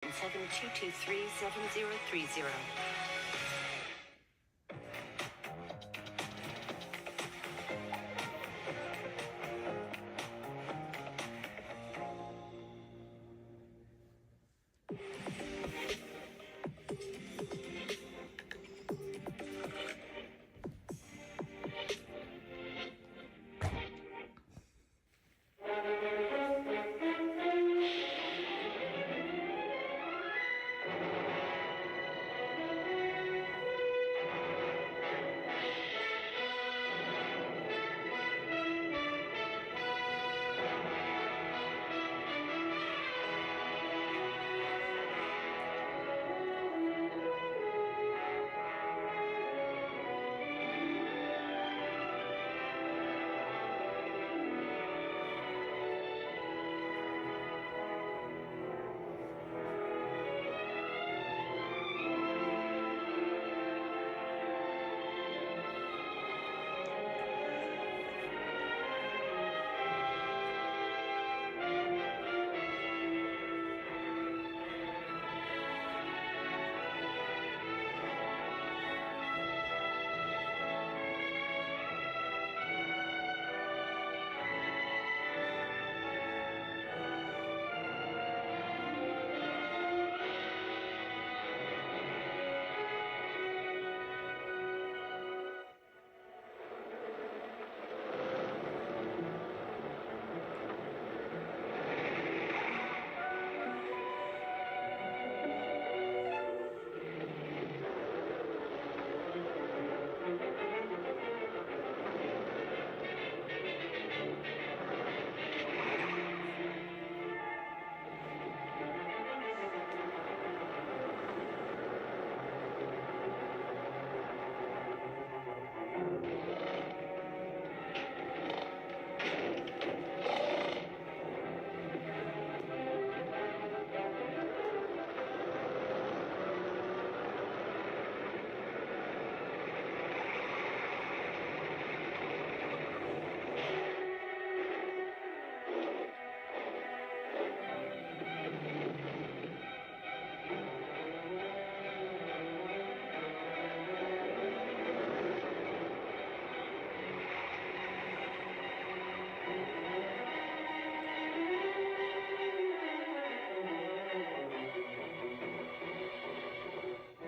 72237030.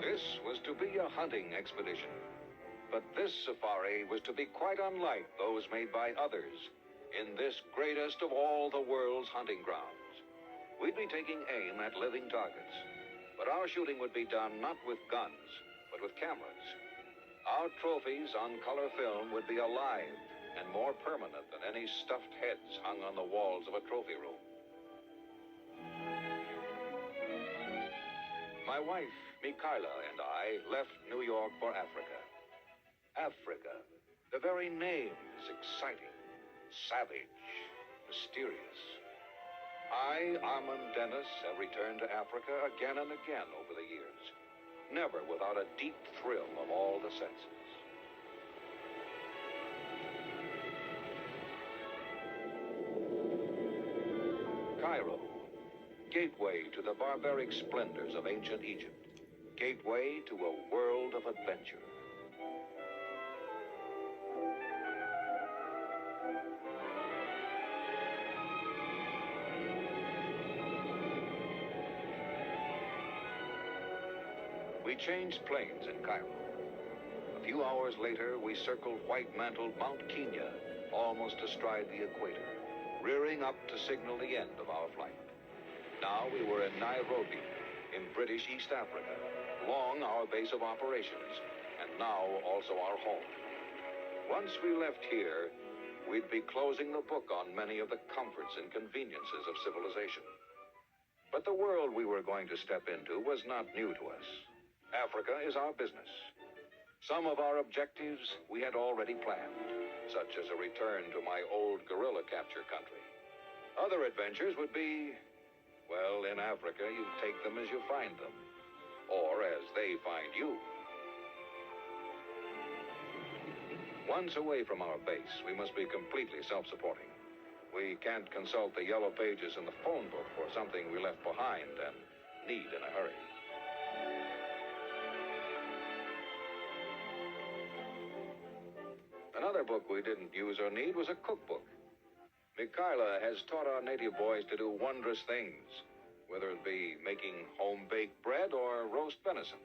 This was to be a hunting expedition, but this safari was to be quite unlike those made by others in this greatest of all the world's hunting grounds. We'd be taking aim at living targets, but our shooting would be done not with guns, but with cameras. Our trophies on color film would be alive and more permanent than any stuffed heads hung on the walls of a trophy room. My wife, Mikhaila, and I left New York for Africa. Africa. The very name is exciting, savage, mysterious. I, Armand Dennis, have returned to Africa again and again over the years, never without a deep thrill of all the senses. Cairo, gateway to the barbaric splendors of ancient Egypt, gateway to a world of adventure. We changed planes in Cairo. A few hours later, we circled white-mantled Mount Kenya, almost astride the equator, rearing up to signal the end of our flight. Now we were in Nairobi, in British East Africa, long our base of operations, and now also our home. Once we left here, we'd be closing the book on many of the comforts and conveniences of civilization. But the world we were going to step into was not new to us. Africa is our business. Some of our objectives we had already planned, such as a return to my old guerrilla capture country. Other adventures would be, well, in Africa, you take them as you find them, or as they find you. Once away from our base, we must be completely self-supporting. We can't consult the yellow pages in the phone book for something we left behind, and need in a hurry. Another book we didn't use or need was a cookbook. Mikhaila has taught our native boys to do wondrous things, whether it be making home-baked bread or roast venison.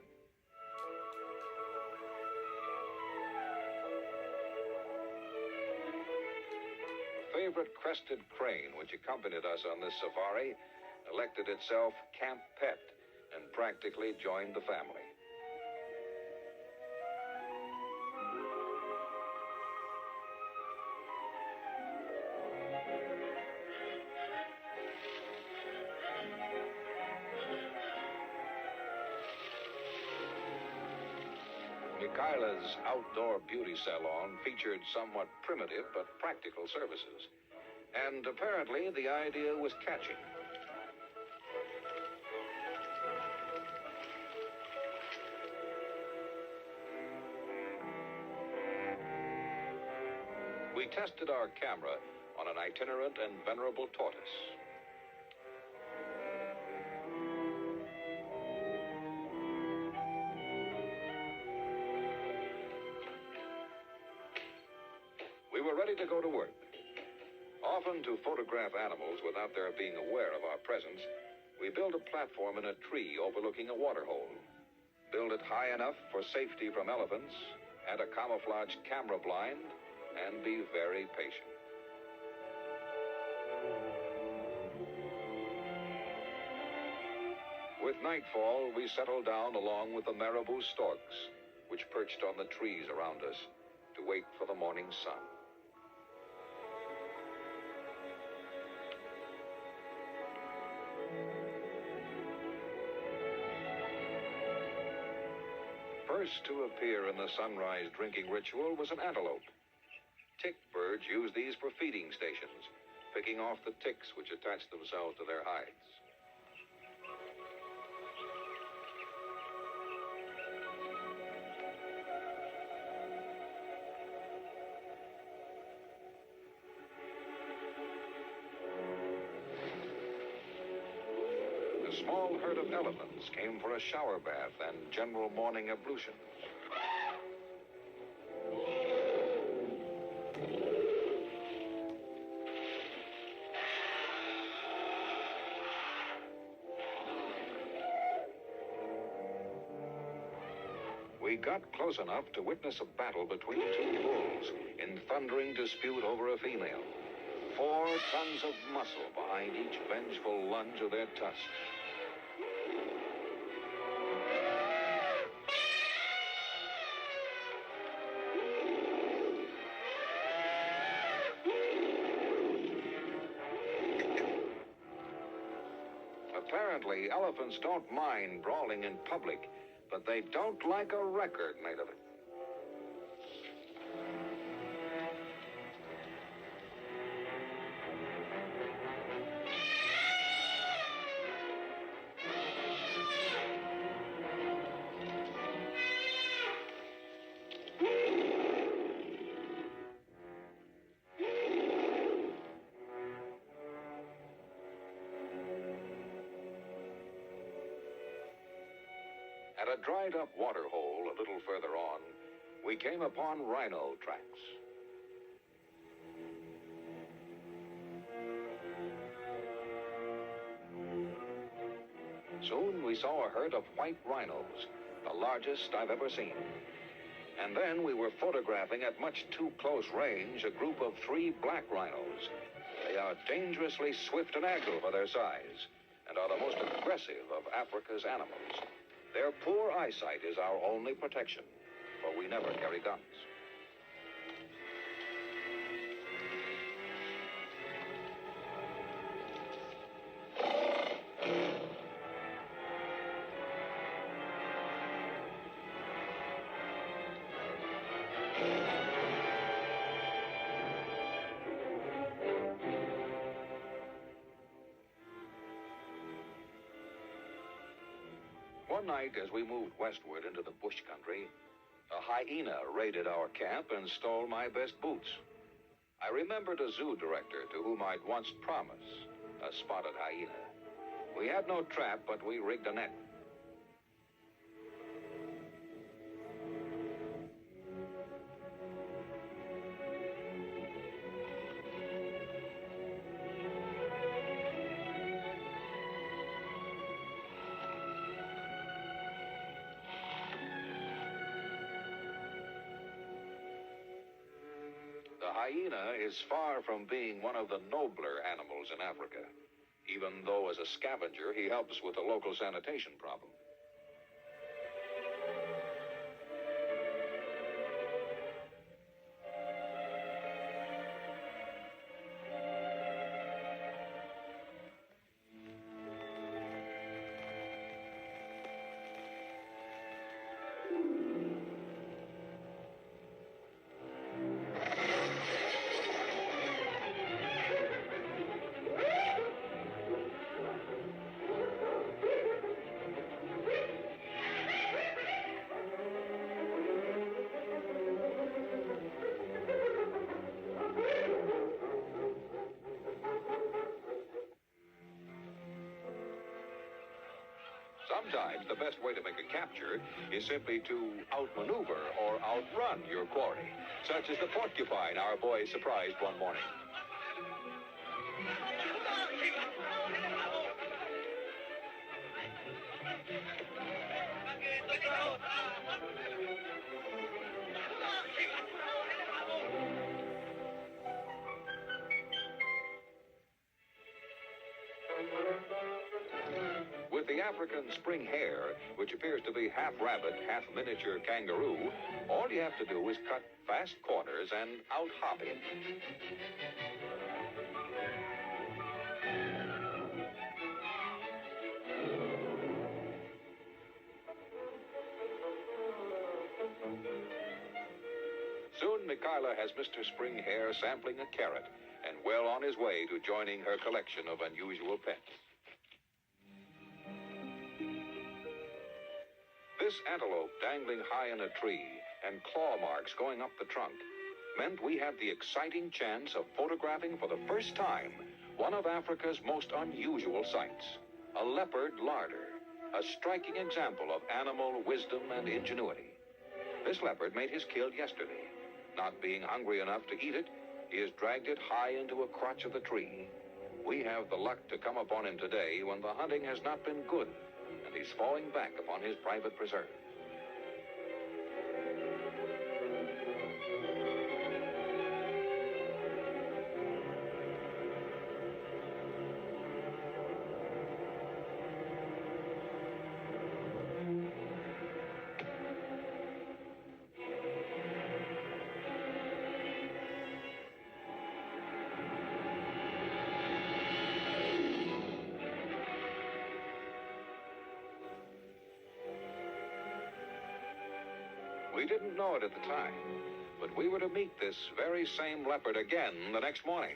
The favorite crested crane which accompanied us on this safari elected itself camp pet and practically joined the family. Mikhaila's outdoor beauty salon featured somewhat primitive but practical services, and apparently the idea was catching. We tested our camera on an itinerant and venerable tortoise. We were ready to go to work. Often to photograph animals without their being aware of our presence, we build a platform in a tree overlooking a waterhole. Build it high enough for safety from elephants, add a camouflage camera blind, and be very patient. With nightfall, we settled down along with the marabou storks, which perched on the trees around us to wait for the morning sun. First to appear in the sunrise drinking ritual was an antelope. Tick birds use these for feeding stations, picking off the ticks which attach themselves to their hides. A small herd of elephants came for a shower bath and general morning ablutions. We got close enough to witness a battle between two bulls in thundering dispute over a female. 4 tons of muscle behind each vengeful lunge of their tusks. Apparently, elephants don't mind brawling in public, but they don't like a record made of it. At a dried-up water hole a little further on, we came upon rhino tracks. Soon we saw a herd of white rhinos, the largest I've ever seen. And then we were photographing at much too close range a group of 3 black rhinos. They are dangerously swift and agile for their size, and are the most aggressive of Africa's animals. Their poor eyesight is our only protection, for we never carry guns. One night, as we moved westward into the bush country, a hyena raided our camp and stole my best boots. I remembered a zoo director to whom I'd once promised a spotted hyena. We had no trap, but we rigged a net. The hyena is far from being one of the nobler animals in Africa, even though as a scavenger he helps with the local sanitation problem. Sometimes the best way to make a capture is simply to outmaneuver or outrun your quarry, such as the porcupine our boys surprised one morning. With the African spring hare, which appears to be half rabbit, half miniature kangaroo, all you have to do is cut fast corners and out-hop him. Soon, Mikayla has Mr. Spring Hare sampling a carrot and well on his way to joining her collection of unusual pets. This antelope dangling high in a tree and claw marks going up the trunk meant we had the exciting chance of photographing for the first time one of Africa's most unusual sights, a leopard larder, a striking example of animal wisdom and ingenuity. This leopard made his kill yesterday. Not being hungry enough to eat it, he has dragged it high into a crotch of the tree. We have the luck to come upon him today when the hunting has not been good, and he's falling back upon his private preserve. We didn't know it at the time, but we were to meet this very same leopard again the next morning,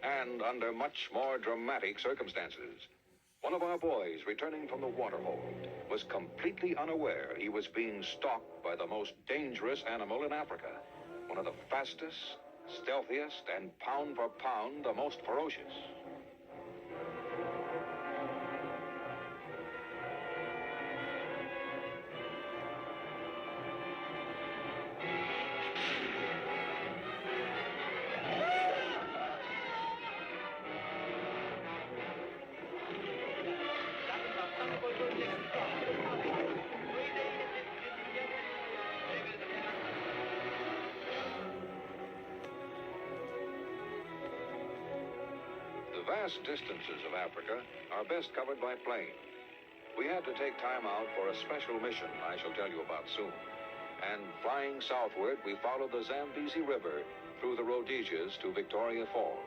and under much more dramatic circumstances. One of our boys, returning from the waterhole, was completely unaware he was being stalked by the most dangerous animal in Africa, one of the fastest, stealthiest, and pound for pound, the most ferocious. The vast distances of Africa are best covered by plane. We had to take time out for a special mission I shall tell you about soon. And flying southward, we followed the Zambezi River through the Rhodesias to Victoria Falls.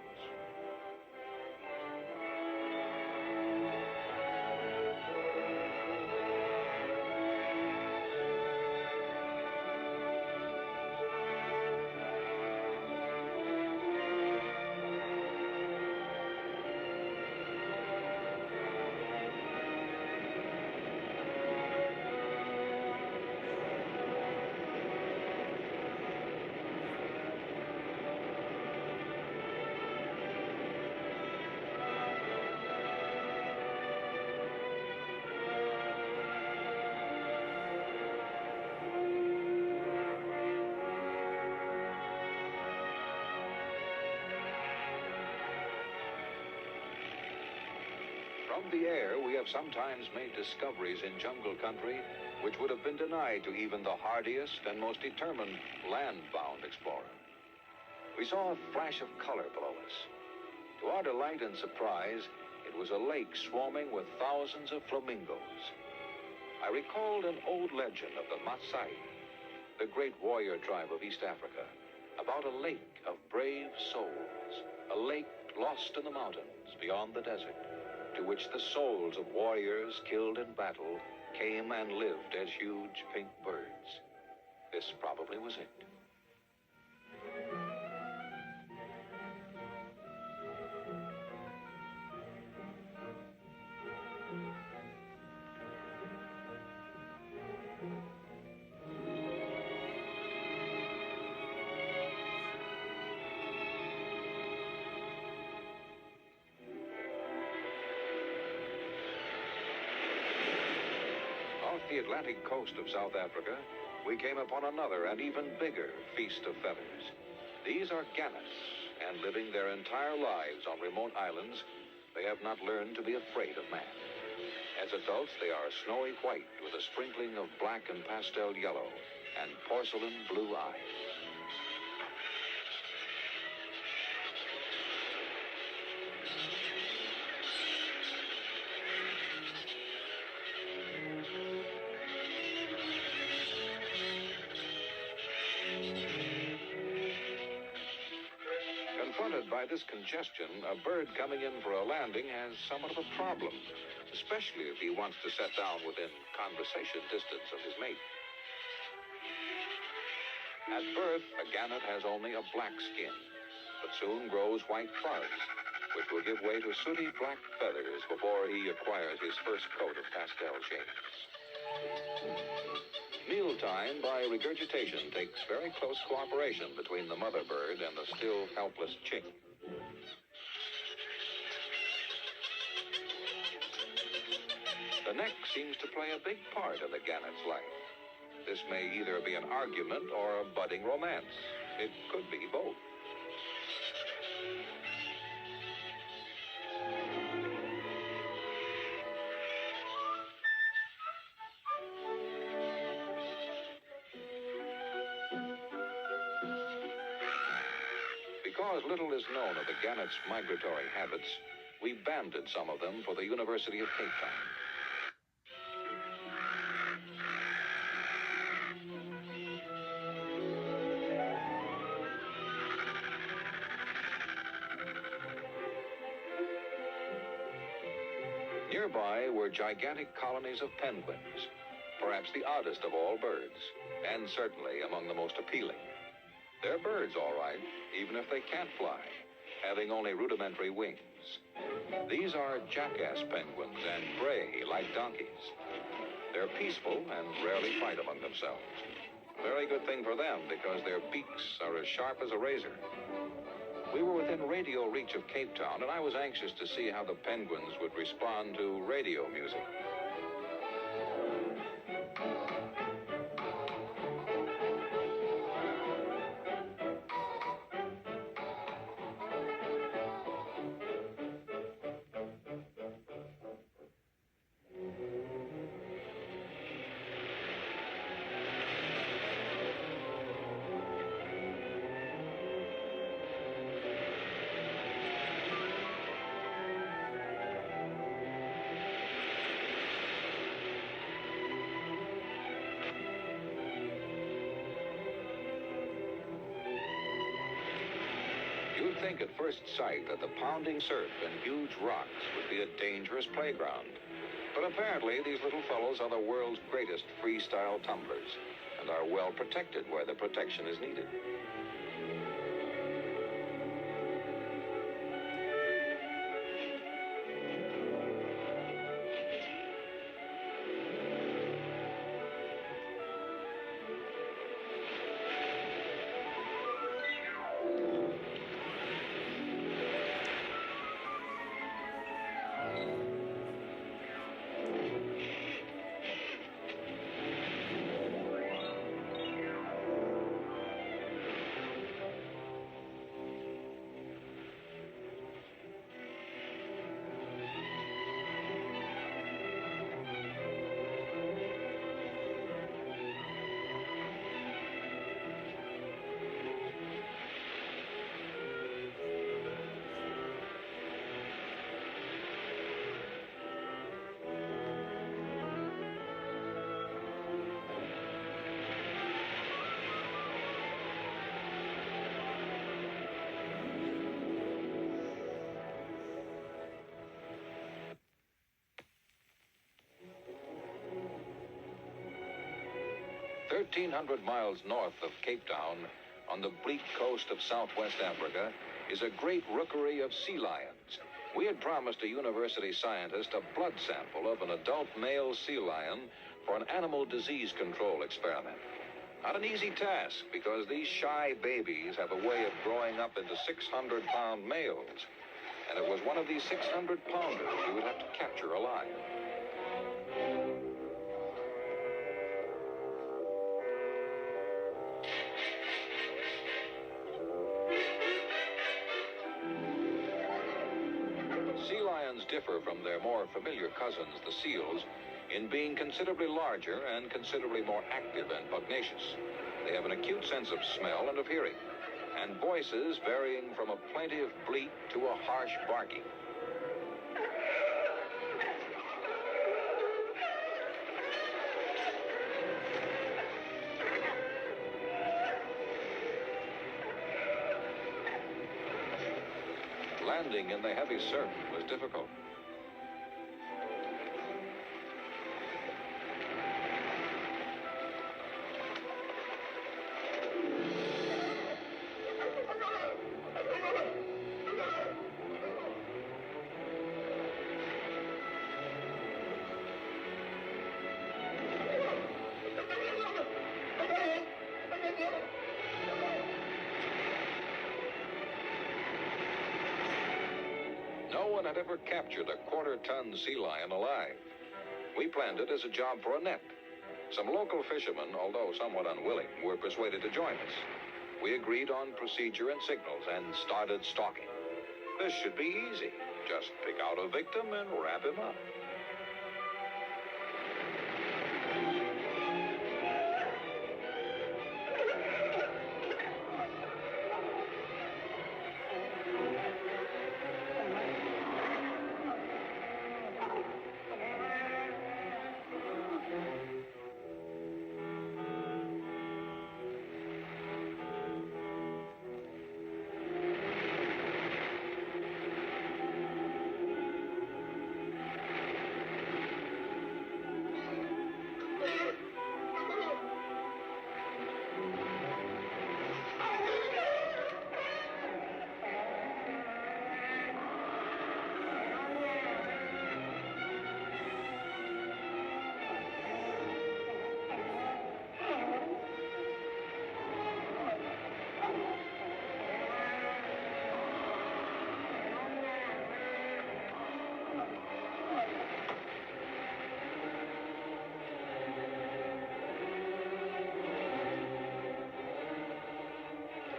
From the air, we have sometimes made discoveries in jungle country which would have been denied to even the hardiest and most determined land-bound explorer. We saw a flash of color below us. To our delight and surprise, it was a lake swarming with thousands of flamingos. I recalled an old legend of the Maasai, the great warrior tribe of East Africa, about a lake of brave souls, a lake lost in the mountains beyond the desert, to which the souls of warriors killed in battle came and lived as huge pink birds. This probably was it. Off the Atlantic coast of South Africa, we came upon another and even bigger feast of feathers. These are gannets, and living their entire lives on remote islands, they have not learned to be afraid of man. As adults, they are snowy white with a sprinkling of black and pastel yellow and porcelain blue eyes. Confronted by this congestion, a bird coming in for a landing has somewhat of a problem, especially if he wants to set down within conversation distance of his mate. At birth, a gannet has only a black skin, but soon grows white fuzz, which will give way to sooty black feathers before he acquires his first coat of pastel shades. Mealtime by regurgitation takes very close cooperation between the mother bird and the still helpless chick. The neck seems to play a big part in the gannet's life. This may either be an argument or a budding romance. It could be both. Because little is known of the gannet's migratory habits, we banded some of them for the University of Cape Town. Nearby were gigantic colonies of penguins, perhaps the oddest of all birds, and certainly among the most appealing. They're birds, all right, even if they can't fly, having only rudimentary wings. These are jackass penguins and bray like donkeys. They're peaceful and rarely fight among themselves. Very good thing for them, because their beaks are as sharp as a razor. We were within radio reach of Cape Town, and I was anxious to see how the penguins would respond to radio music. You'd think at first sight that the pounding surf and huge rocks would be a dangerous playground. But apparently these little fellows are the world's greatest freestyle tumblers and are well protected where the protection is needed. 1,300 miles north of Cape Town, on the bleak coast of southwest Africa, is a great rookery of sea lions. We had promised a university scientist a blood sample of an adult male sea lion for an animal disease control experiment. Not an easy task, because these shy babies have a way of growing up into 600-pound males. And it was one of these 600-pounders we would have to capture alive. Sea lions differ from their more familiar cousins, the seals, in being considerably larger and considerably more active and pugnacious. They have an acute sense of smell and of hearing, and voices varying from a plaintive bleat to a harsh barking. Landing in the heavy surf was difficult. No one had ever captured a quarter-ton sea lion alive. We planned it as a job for a net. Some local fishermen, although somewhat unwilling, were persuaded to join us. We agreed on procedure and signals and started stalking. This should be easy. Just pick out a victim and wrap him up.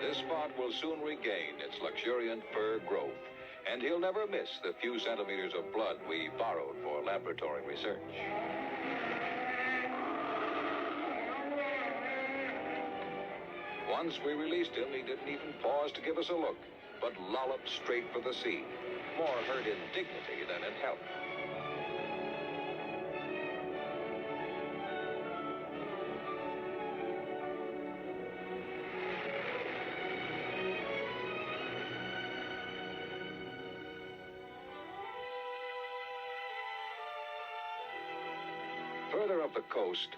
This spot will soon regain its luxuriant fur growth, and he'll never miss the few centimeters of blood we borrowed for laboratory research. Once we released him, he didn't even pause to give us a look, but lolloped straight for the sea, more hurt in dignity than in health. Further up the coast,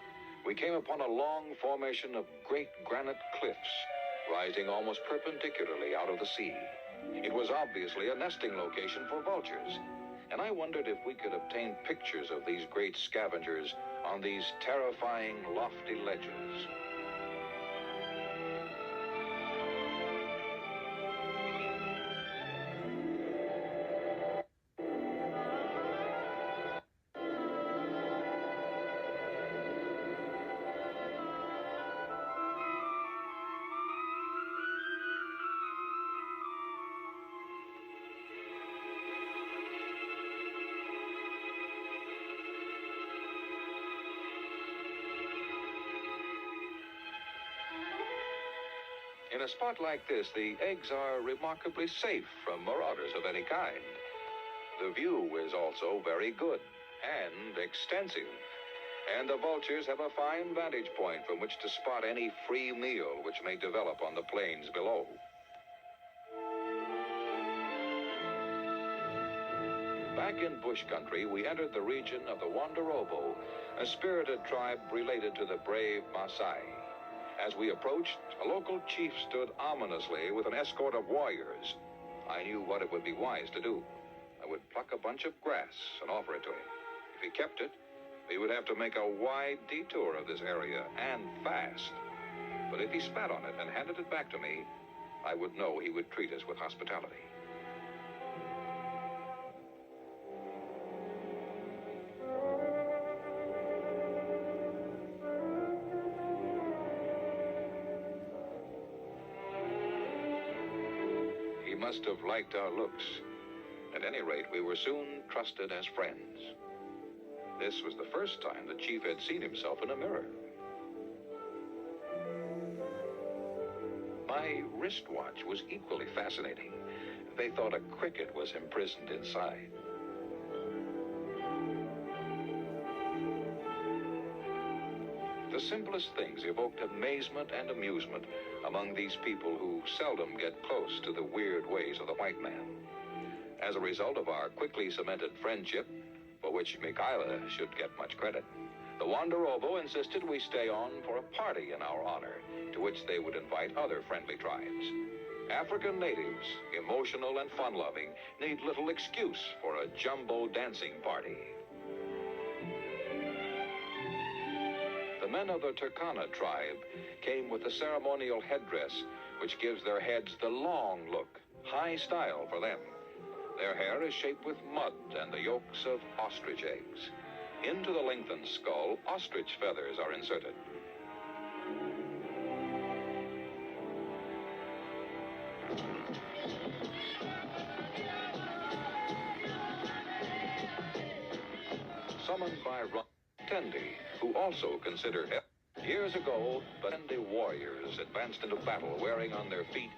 we came upon a long formation of great granite cliffs, rising almost perpendicularly out of the sea. It was obviously a nesting location for vultures, and I wondered if we could obtain pictures of these great scavengers on these terrifying, lofty ledges. In a spot like this, the eggs are remarkably safe from marauders of any kind. The view is also very good and extensive, and the vultures have a fine vantage point from which to spot any free meal which may develop on the plains below. Back in bush country, we entered the region of the Wanderobo, a spirited tribe related to the brave Maasai. As we approached, a local chief stood ominously with an escort of warriors. I knew what it would be wise to do. I would pluck a bunch of grass and offer it to him. If he kept it, we would have to make a wide detour of this area, and fast. But if he spat on it and handed it back to me, I would know he would treat us with hospitality. He must have liked our looks. At any rate, we were soon trusted as friends. This was the first time the chief had seen himself in a mirror. My wristwatch was equally fascinating. They thought a cricket was imprisoned inside. The simplest things evoked amazement and amusement among these people who seldom get close to the weird ways of the white man. As a result of our quickly cemented friendship, for which Michaela should get much credit, the Wanderobo insisted we stay on for a party in our honor, to which they would invite other friendly tribes. African natives, emotional and fun-loving, need little excuse for a jumbo dancing party. The men of the Turkana tribe came with the ceremonial headdress, which gives their heads the long look, high style for them. Their hair is shaped with mud and the yolks of ostrich eggs. Into the lengthened skull, ostrich feathers are inserted. Summoned by Tendi, who also consider years ago, the Tendi warriors advanced into battle wearing on their feet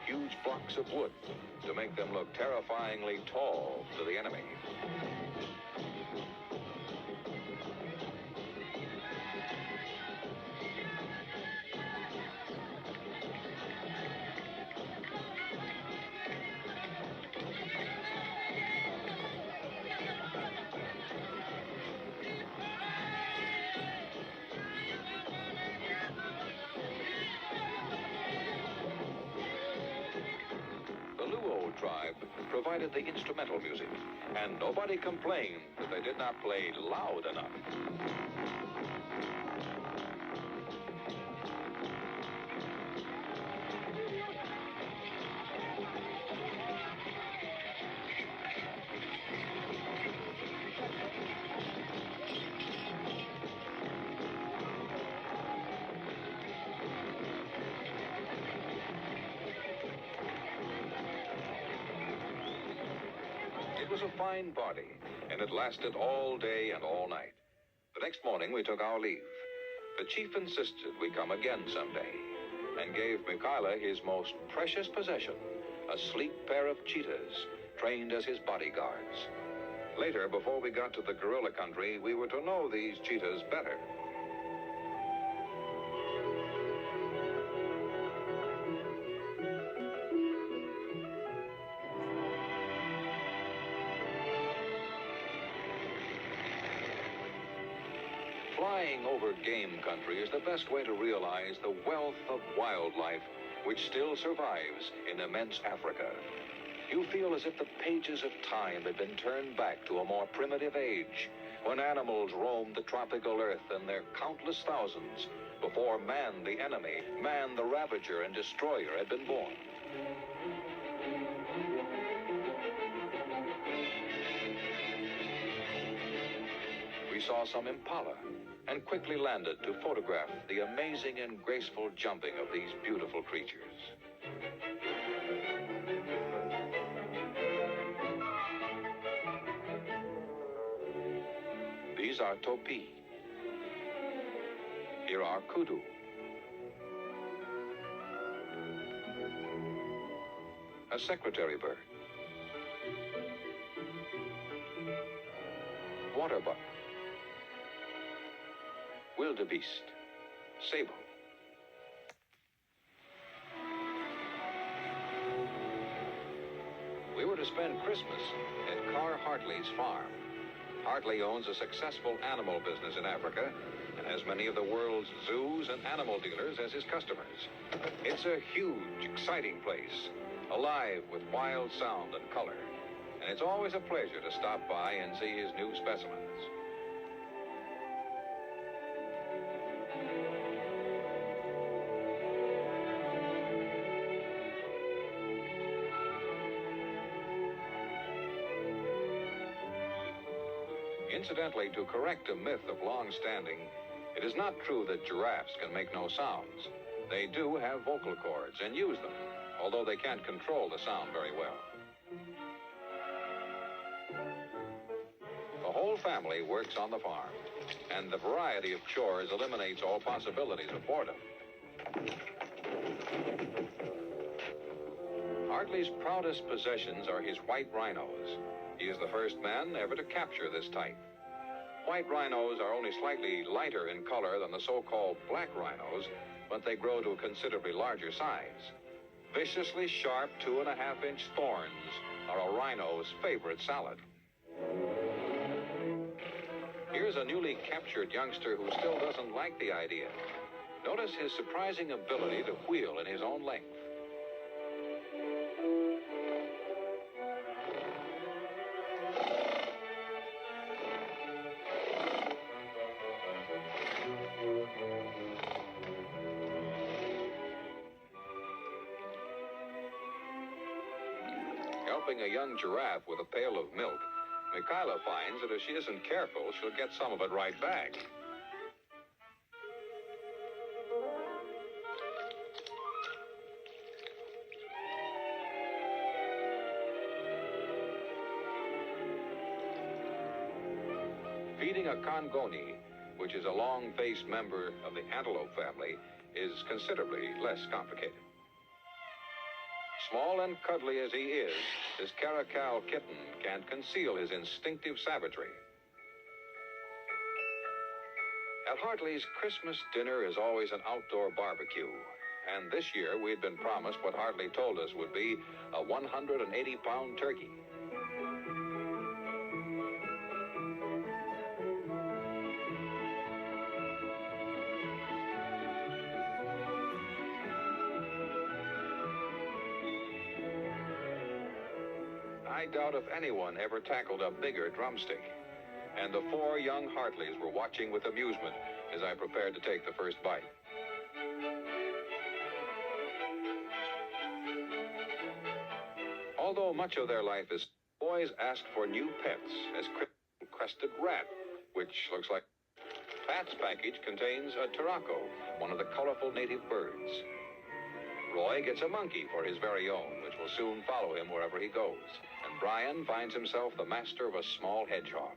huge blocks of wood to make them look terrifyingly tall to the enemy. Tribe provided the instrumental music, and nobody complained that they did not play loud enough. It was a fine party, and it lasted all day and all night. The next morning, we took our leave. The chief insisted we come again someday, and gave Michaela his most precious possession, a sleek pair of cheetahs, trained as his bodyguards. Later, before we got to the gorilla country, we were to know these cheetahs better. Flying over game country is the best way to realize the wealth of wildlife which still survives in immense Africa. You feel as if the pages of time had been turned back to a more primitive age, when animals roamed the tropical earth in their countless thousands, before man the enemy, man the ravager and destroyer had been born. We saw some impala, and quickly landed to photograph the amazing and graceful jumping of these beautiful creatures. These are topi. Here are kudu. A secretary bird. Waterbuck. Wildebeest, sable. We were to spend Christmas at Carr Hartley's farm. Hartley owns a successful animal business in Africa and has many of the world's zoos and animal dealers as his customers. It's a huge, exciting place, alive with wild sound and color, and it's always a pleasure to stop by and see his new specimens. Incidentally, to correct a myth of long standing, it is not true that giraffes can make no sounds. They do have vocal cords and use them, although they can't control the sound very well. The whole family works on the farm, and the variety of chores eliminates all possibilities of boredom. Hartley's proudest possessions are his white rhinos. He is the first man ever to capture this type. White rhinos are only slightly lighter in color than the so-called black rhinos, but they grow to a considerably larger size. Viciously sharp 2.5-inch thorns are a rhino's favorite salad. Here's a newly captured youngster who still doesn't like the idea. Notice his surprising ability to wheel in his own length. Helping a young giraffe with a pail of milk, Michaela finds that if she isn't careful, she'll get some of it right back. Feeding a Congoni, which is a long-faced member of the antelope family, is considerably less complicated. Small and cuddly as he is, this caracal kitten can't conceal his instinctive savagery. At Hartley's, Christmas dinner is always an outdoor barbecue. And this year, we'd been promised what Hartley told us would be a 180-pound turkey. I doubt if anyone ever tackled a bigger drumstick. And the 4 young Hartleys were watching with amusement as I prepared to take the first bite. Although much of their life is, boys asked for new pets, as crested rat, which looks like Pat's package contains a turaco, one of the colorful native birds. Roy gets a monkey for his very own, which will soon follow him wherever he goes. And Brian finds himself the master of a small hedgehog.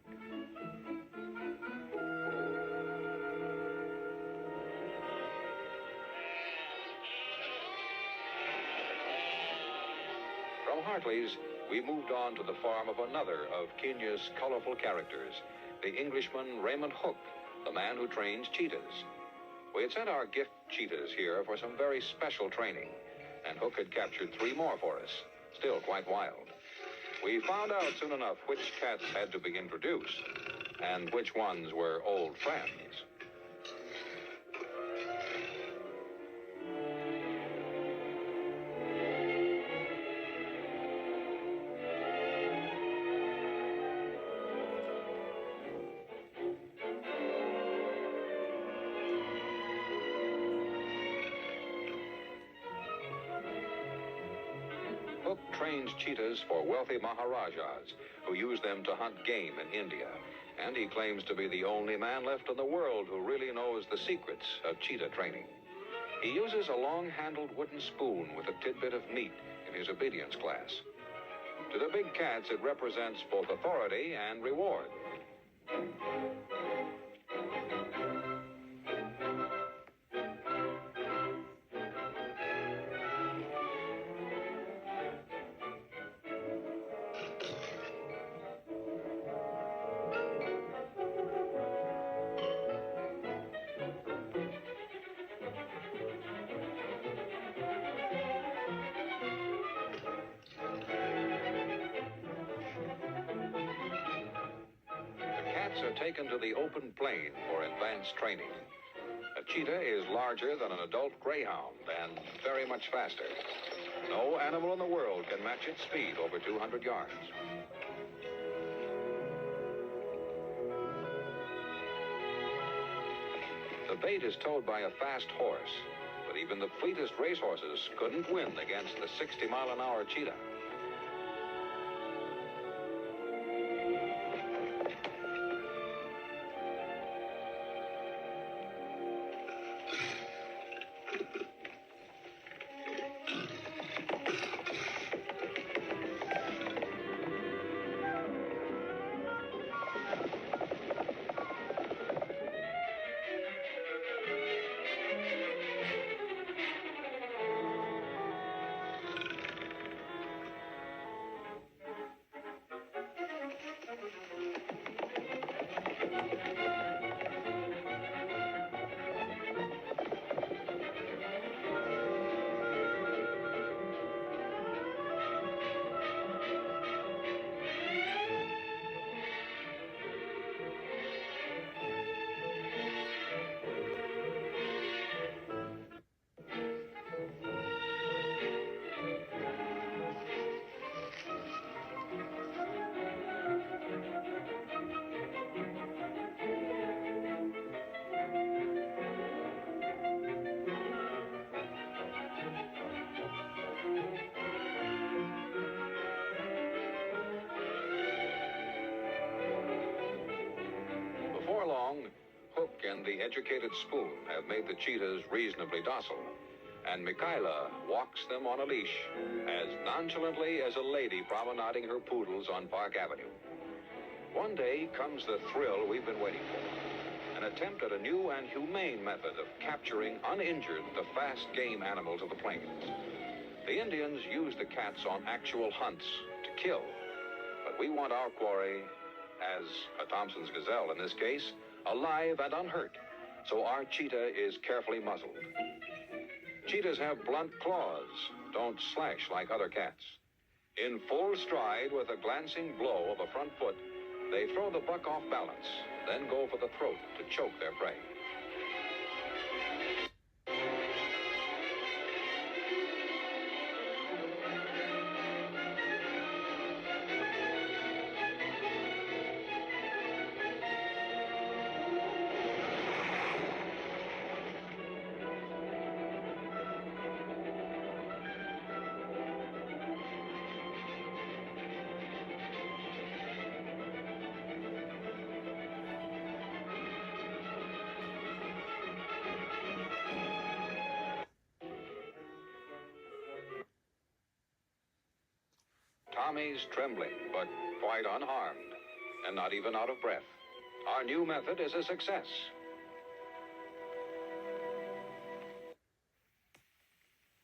From Hartley's, we moved on to the farm of another of Kenya's colorful characters, the Englishman Raymond Hook, the man who trains cheetahs. We had sent our gift cheetahs here for some very special training, and Hook had captured 3 more for us, still quite wild. We found out soon enough which cats had to be introduced, and which ones were old friends. Hook trains cheetahs for wealthy Maharajas who use them to hunt game in India. And he claims to be the only man left in the world who really knows the secrets of cheetah training. He uses a long-handled wooden spoon with a tidbit of meat in his obedience class. To the big cats, it represents both authority and reward. cats are taken to the open plain for advanced training. A cheetah is larger than an adult greyhound and very much faster. No animal in the world can match its speed over 200 yards. The bait is towed by a fast horse, but even the fleetest racehorses couldn't win against the 60-mile-an-hour cheetah. Before long, Hook and the educated Spoon have made the cheetahs reasonably docile, and Michaela walks them on a leash as nonchalantly as a lady promenading her poodles on Park Avenue. One day comes the thrill we've been waiting for, an attempt at a new and humane method of capturing uninjured the fast game animals of the plains. The Indians use the cats on actual hunts to kill, but we want our quarry, as a Thompson's gazelle in this case, alive and unhurt, so our cheetah is carefully muzzled. Cheetahs have blunt claws, don't slash like other cats. In full stride with a glancing blow of a front foot, they throw the buck off balance, then go for the throat to choke their prey. Tommy's trembling, but quite unharmed, and not even out of breath. Our new method is a success.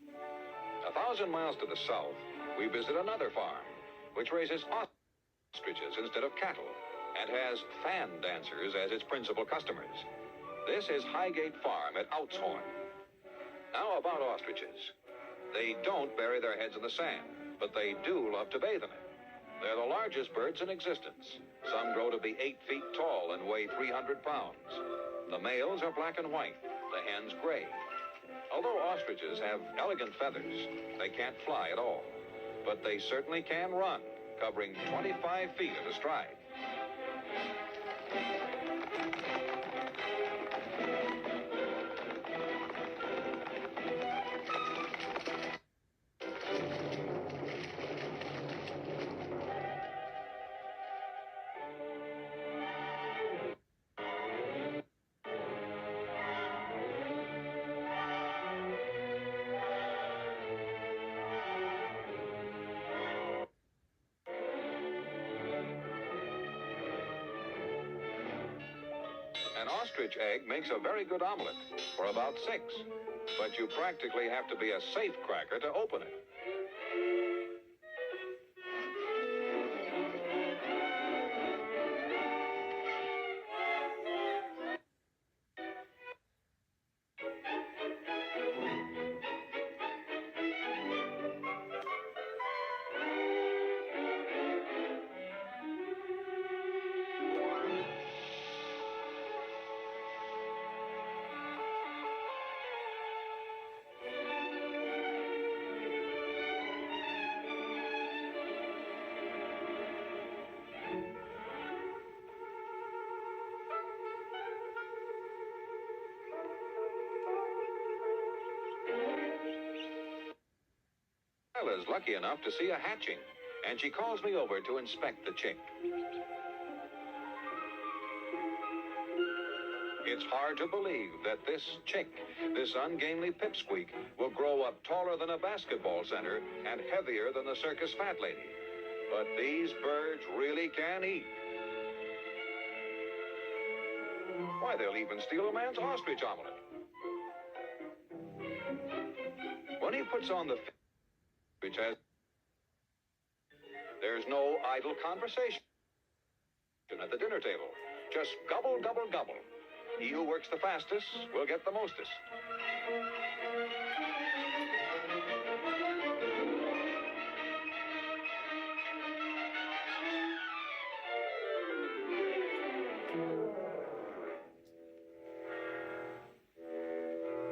A 1,000 miles to the south, we visit another farm, which raises ostriches instead of cattle, and has fan dancers as its principal customers. This is Highgate Farm at Outshorn. Now about ostriches. They don't bury their heads in the sand, but they do love to bathe in it. They're the largest birds in existence. Some grow to be 8 feet tall and weigh 300 pounds. The males are black and white, the hens gray. Although ostriches have elegant feathers, they can't fly at all. But they certainly can run, covering 25 feet at a stride. An ostrich egg makes a very good omelet for about 6, but you practically have to be a safe cracker to open it. Mikyla's lucky enough to see a hatching, and she calls me over to inspect the chick. It's hard to believe that this chick, this ungainly pipsqueak, will grow up taller than a basketball center and heavier than the circus fat lady. But these birds really can eat. Why, they'll even steal a man's ostrich omelet. When he puts on the which has, there's no idle conversation at the dinner table. Just gobble, gobble, gobble. He who works the fastest will get the mostest.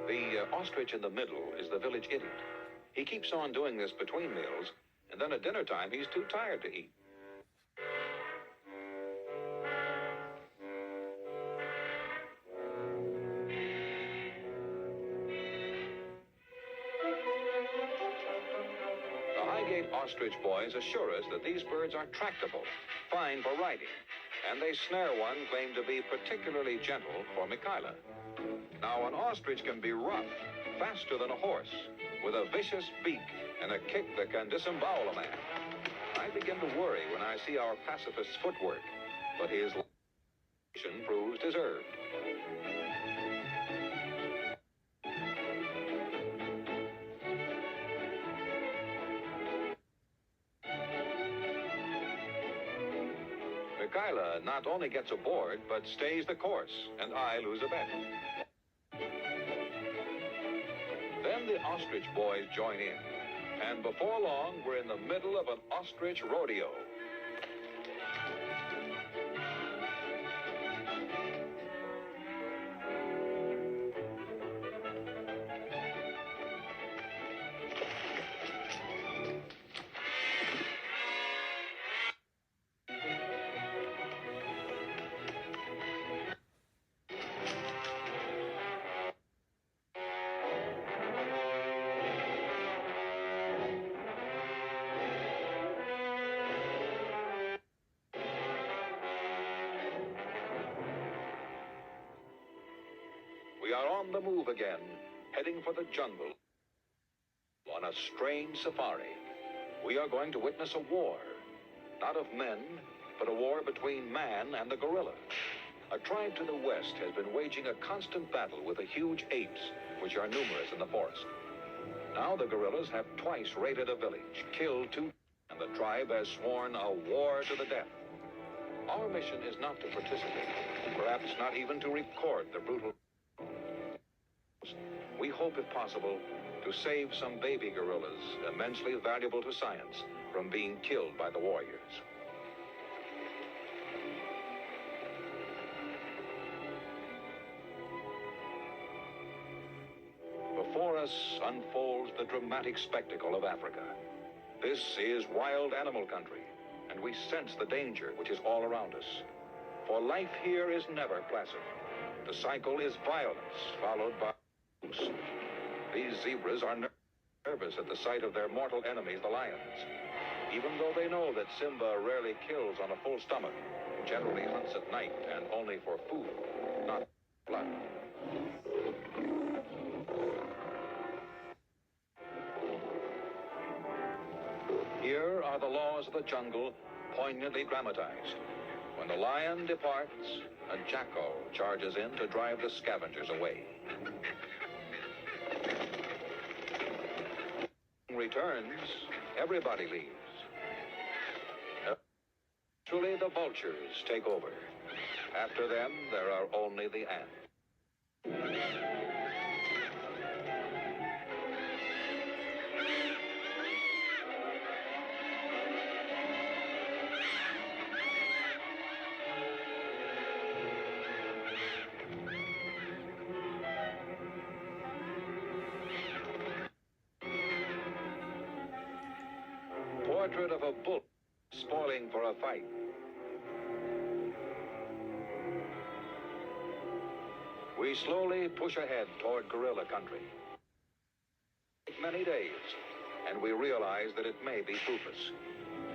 The ostrich in the middle is the village idiot. He keeps on doing this between meals, and then at dinner time he's too tired to eat. Ostrich boys assure us that these birds are tractable, fine for riding, and they snare one claimed to be particularly gentle for Mykyla. Now, an ostrich can be rough, faster than a horse, with a vicious beak and a kick that can disembowel a man. I begin to worry when I see our pacifist's footwork, but his proves deserved. Mykyla not only gets aboard, but stays the course, and I lose a bet. Then the ostrich boys join in, and before long, we're in the middle of an ostrich rodeo. We are on the move again, heading for the jungle on a strange safari. We are going to witness a war, not of men, but a war between man and the gorilla. A tribe to the west has been waging a constant battle with the huge apes, which are numerous in the forest. Now the gorillas have twice raided a village, killed 2, and the tribe has sworn a war to the death. Our mission is not to participate, perhaps not even to record the brutal. We hope, if possible, to save some baby gorillas, immensely valuable to science, from being killed by the warriors. Before us unfolds the dramatic spectacle of Africa. This is wild animal country, and we sense the danger which is all around us. For life here is never placid. The cycle is violence, followed by abuse. These zebras are nervous at the sight of their mortal enemies, the lions. Even though they know that Simba rarely kills on a full stomach, generally hunts at night and only for food, not blood. Here are the laws of the jungle, poignantly dramatized. When the lion departs, a jackal charges in to drive the scavengers away. Returns, everybody leaves. Eventually, the vultures take over. After them, there are only the ants. Portrait of a bull spoiling for a fight. We slowly push ahead toward gorilla country. Many days, and we realize that it may be fruitless.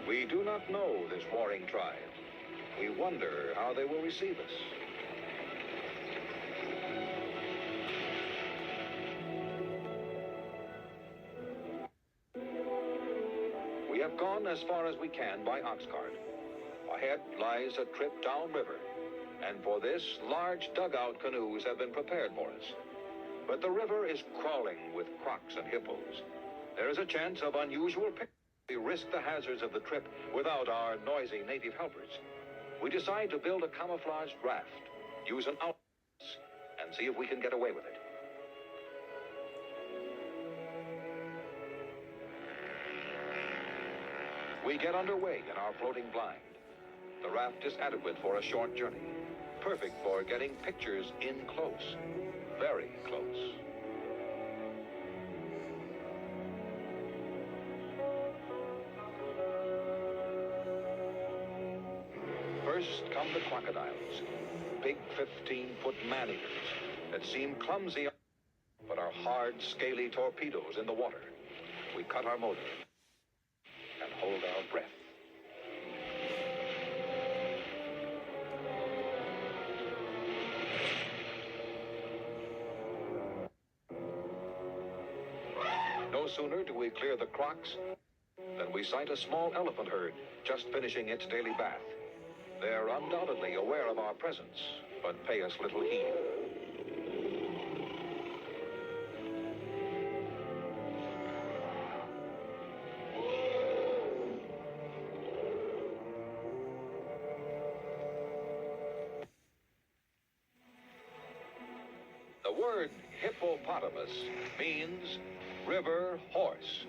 We do not know this warring tribe. We wonder how they will receive us. We have gone as far as we can by ox cart. Ahead lies a trip downriver, and for this, large dugout canoes have been prepared for us. But the river is crawling with crocs and hippos. There is a chance of unusual picnics. We risk the hazards of the trip without our noisy native helpers. We decide to build a camouflaged raft, use an outhouse, and see if we can get away with it. We get underway in our floating blind. The raft is adequate for a short journey, perfect for getting pictures in close, very close. First come the crocodiles, big 15-foot man-eaters that seem clumsy but are hard, scaly torpedoes in the water. We cut our motor and hold our breath. No sooner do we clear the crocs than we sight a small elephant herd just finishing its daily bath. They're undoubtedly aware of our presence, but pay us little heed. The word hippopotamus means river horse.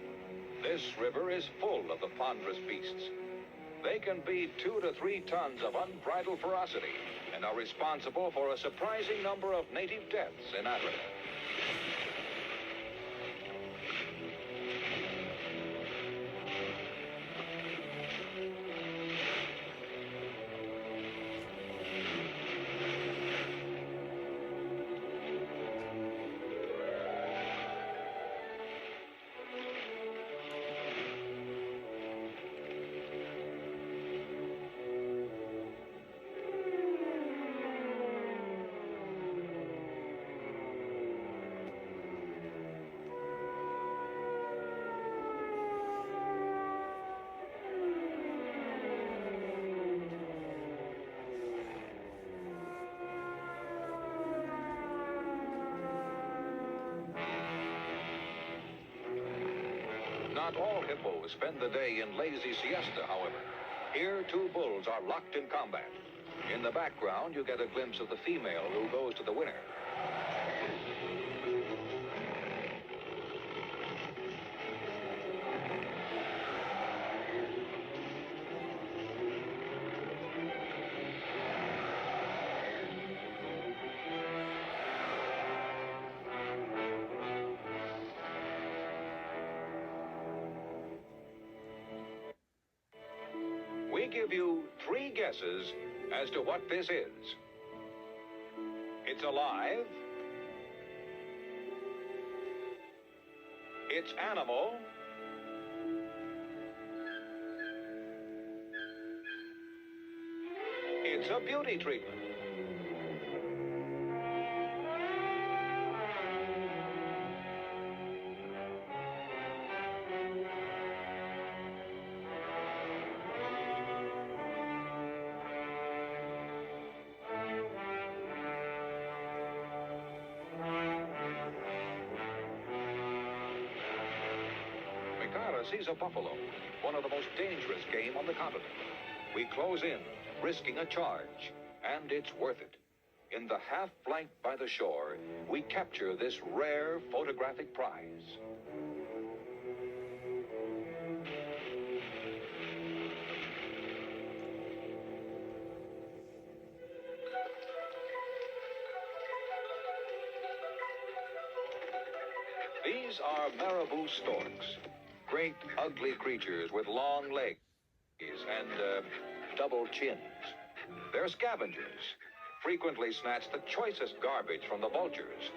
This river is full of the ponderous beasts. They can be 2 to 3 tons of unbridled ferocity and are responsible for a surprising number of native deaths in Africa. Not all hippos spend the day in lazy siesta, however. Here, 2 bulls are locked in combat. In the background, you get a glimpse of the female who goes to the winner. We give you 3 guesses as to what this is. It's alive. It's animal. It's a beauty treatment. Sees a buffalo, one of the most dangerous game on the continent. We close in, risking a charge, and it's worth it. In the half flanked by the shore, we capture this rare photographic prize. These are marabou storks. Great, ugly creatures with long legs and double chins. They're scavengers, frequently snatch the choicest garbage from the vultures,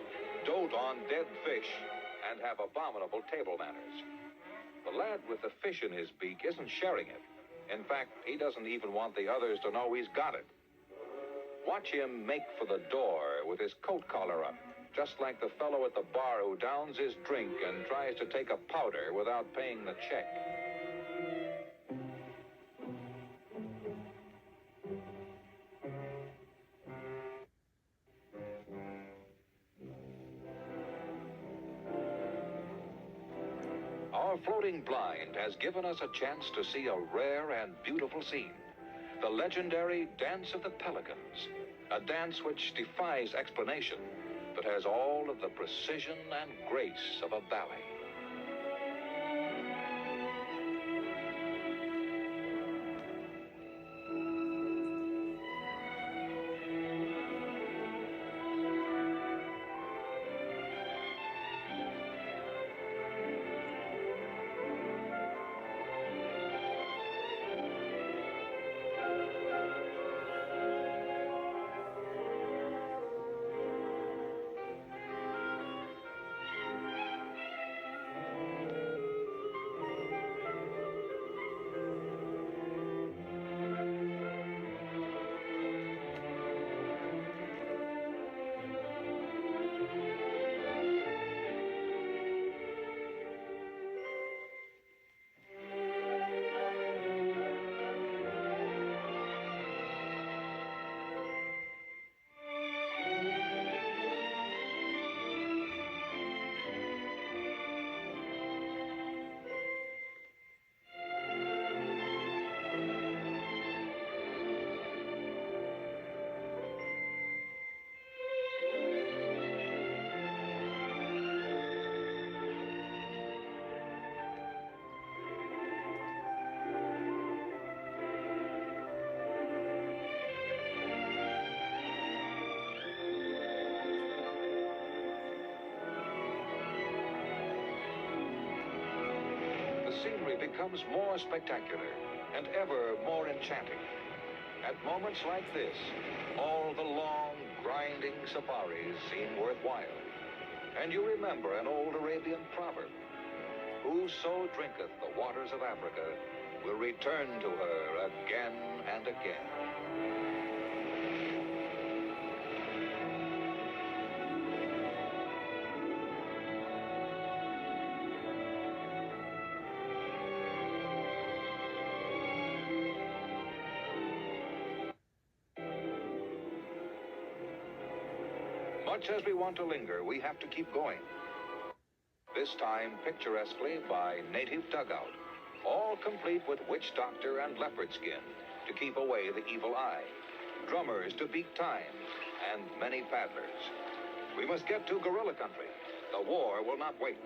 dote on dead fish, and have abominable table manners. The lad with the fish in his beak isn't sharing it. In fact, he doesn't even want the others to know he's got it. Watch him make for the door with his coat collar up, just like the fellow at the bar who downs his drink and tries to take a powder without paying the check. Our floating blind has given us a chance to see a rare and beautiful scene. The legendary Dance of the Pelicans, a dance which defies explanation, but has all of the precision and grace of a ballet. Scenery becomes more spectacular and ever more enchanting. At moments like this, all the long, grinding safaris seem worthwhile. And you remember an old Arabian proverb, "Whoso drinketh the waters of Africa will return to her again and again." Much as we want to linger, we have to keep going. This time picturesquely by native dugout, all complete with witch doctor and leopard skin to keep away the evil eye, drummers to beat time, and many paddlers. We must get to guerrilla country. The war will not wait.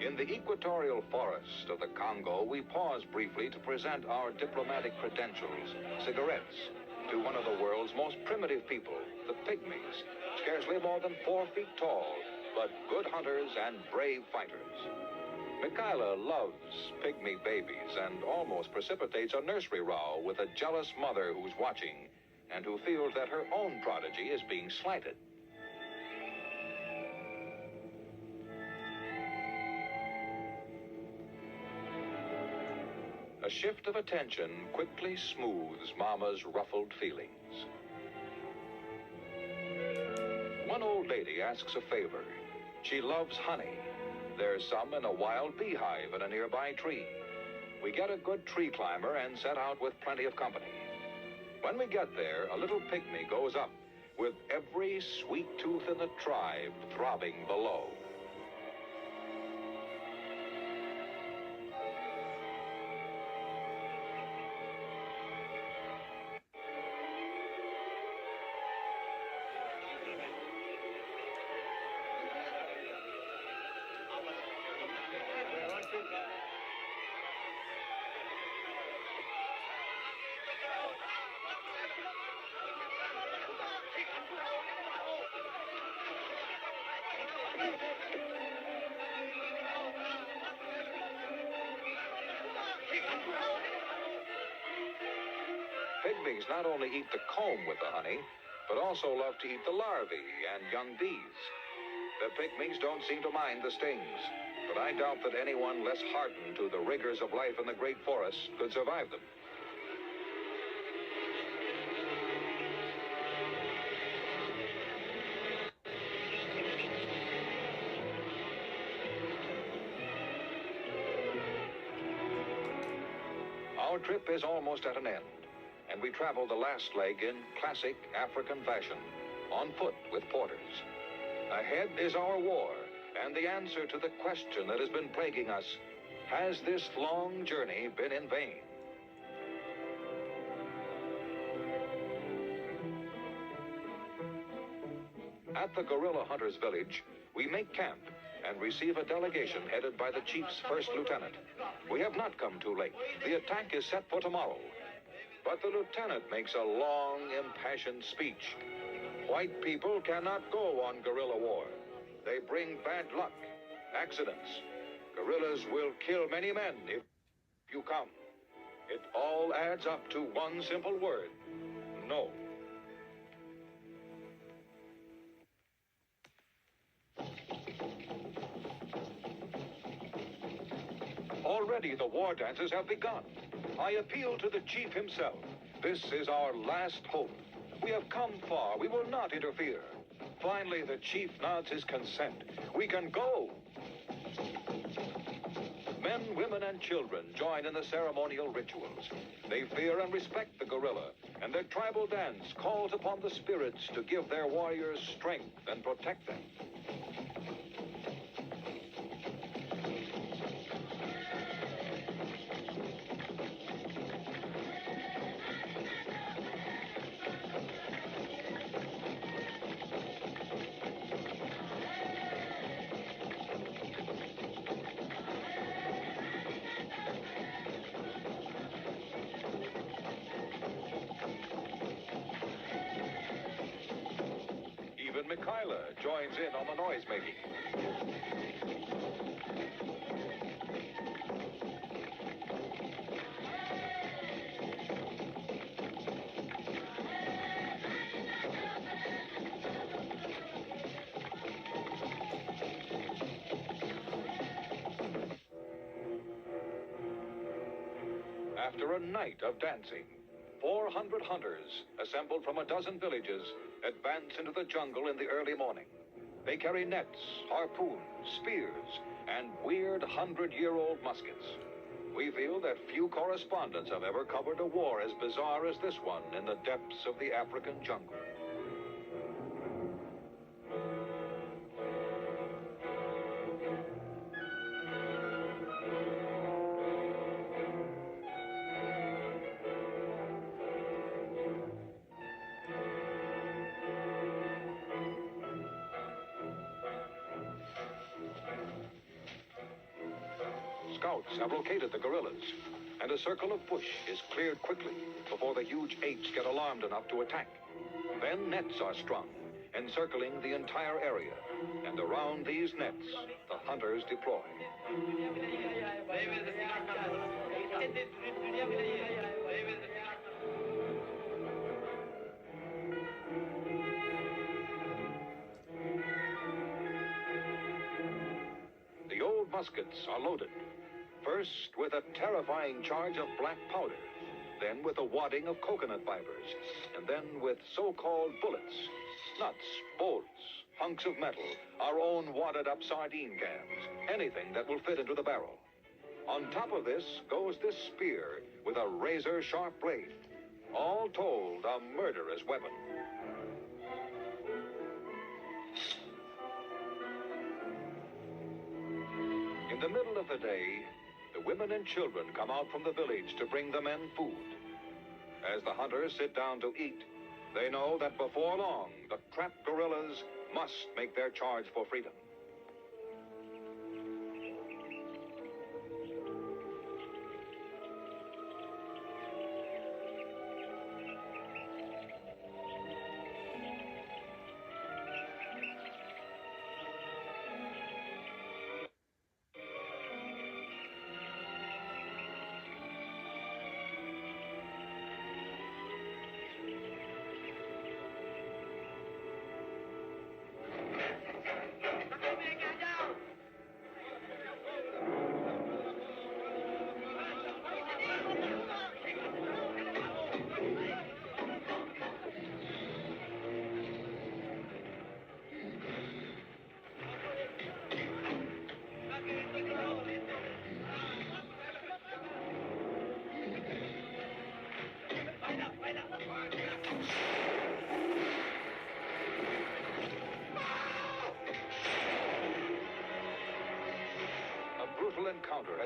In the equatorial forest of the Congo, we pause briefly to present our diplomatic credentials, cigarettes, to one of the world's most primitive people, the pygmies, scarcely more than 4 feet tall, but good hunters and brave fighters. Michaela loves pygmy babies and almost precipitates a nursery row with a jealous mother who's watching and who feels that her own prodigy is being slighted. A shift of attention quickly smooths Mama's ruffled feelings. One old lady asks a favor. She loves honey. There's some in a wild beehive in a nearby tree. We get a good tree climber and set out with plenty of company. When we get there, a little pygmy goes up, with every sweet tooth in the tribe throbbing below. pygmies not only eat the comb with the honey, but also love to eat the larvae and young bees. The pygmies don't seem to mind the stings, but I doubt that anyone less hardened to the rigors of life in the great forests could survive them. Our trip is almost at an end, and we travel the last leg in classic African fashion, on foot with porters. Ahead is our war, and the answer to the question that has been plaguing us: has this long journey been in vain? At the guerrilla hunters' village, we make camp and receive a delegation headed by the chief's first lieutenant. We have not come too late. The attack is set for tomorrow. But the lieutenant makes a long, impassioned speech. White people cannot go on guerrilla war. They bring bad luck, accidents. Guerrillas will kill many men if you come. It all adds up to one simple word: no. Already the war dances have begun. I appeal to the chief himself. This is our last hope. We have come far. We will not interfere. Finally, the chief nods his consent. We can go. Men, women, and children join in the ceremonial rituals. They fear and respect the gorilla, and their tribal dance calls upon the spirits to give their warriors strength and protect them. Michaela joins in on the noise-making. After a night of dancing, 400 hunters, assembled from a dozen villages, advance into the jungle in the early morning. They carry nets, harpoons, spears, and weird 100-year-old muskets. We feel that few correspondents have ever covered a war as bizarre as this one in the depths of the African jungle. Scouts have located the guerrillas, and a circle of bush is cleared quickly before the huge apes get alarmed enough to attack. Then nets are strung, encircling the entire area, and around these nets, the hunters deploy. The old muskets are loaded. First with a terrifying charge of black powder, then with a wadding of coconut fibers, and then with so-called bullets, nuts, bolts, hunks of metal, our own wadded-up sardine cans, anything that will fit into the barrel. On top of this goes this spear with a razor-sharp blade. All told, a murderous weapon. In the middle of the day, the women and children come out from the village to bring the men food. As the hunters sit down to eat, they know that before long, the trapped guerrillas must make their charge for freedom.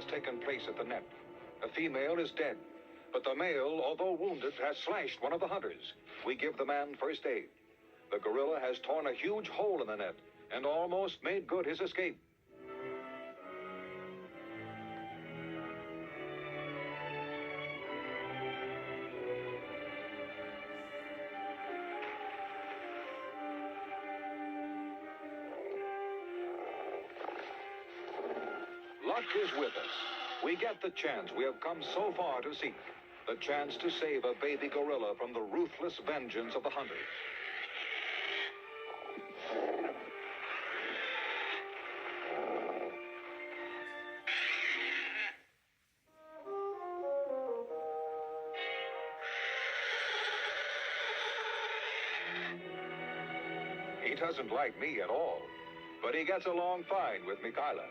has taken place at the net. The female is dead, but the male, although wounded, has slashed one of the hunters. We give the man first aid. The gorilla has torn a huge hole in the net and almost made good his escape. Luck is with us. We get the chance we have come so far to seek. The chance to save a baby gorilla from the ruthless vengeance of the hunter. He doesn't like me at all, but he gets along fine with Mikhaila.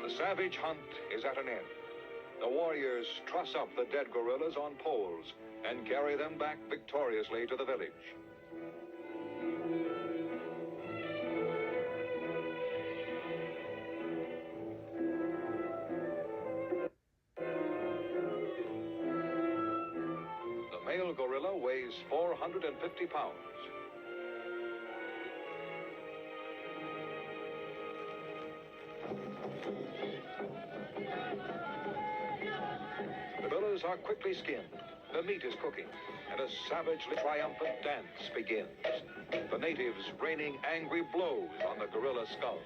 The savage hunt is at an end. The warriors truss up the dead gorillas on poles and carry them back victoriously to the village. The male gorilla weighs 450 pounds. The gorillas are quickly skinned. The meat is cooking, and a savagely triumphant dance begins. The natives raining angry blows on the gorilla skulls.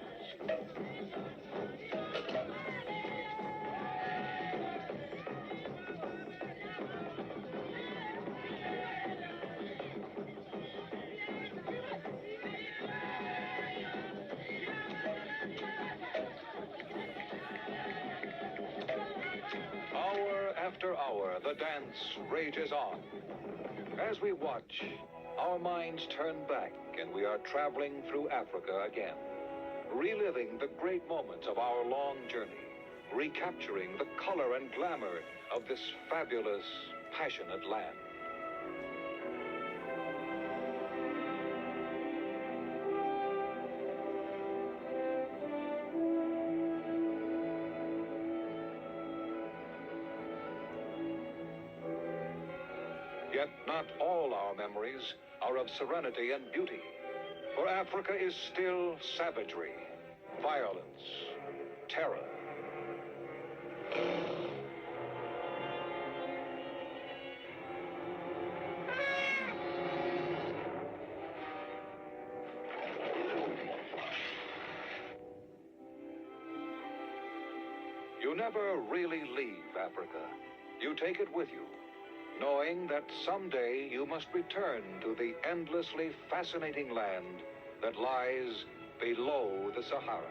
Hour after hour, the dance rages on. As we watch, our minds turn back and we are traveling through Africa again, reliving the great moments of our long journey, recapturing the color and glamour of this fabulous, passionate land. Yet not all our memories are of serenity and beauty, for Africa is still savagery, violence, terror. You never really leave Africa. You take it with you, knowing that someday you must return to the endlessly fascinating land that lies below the Sahara.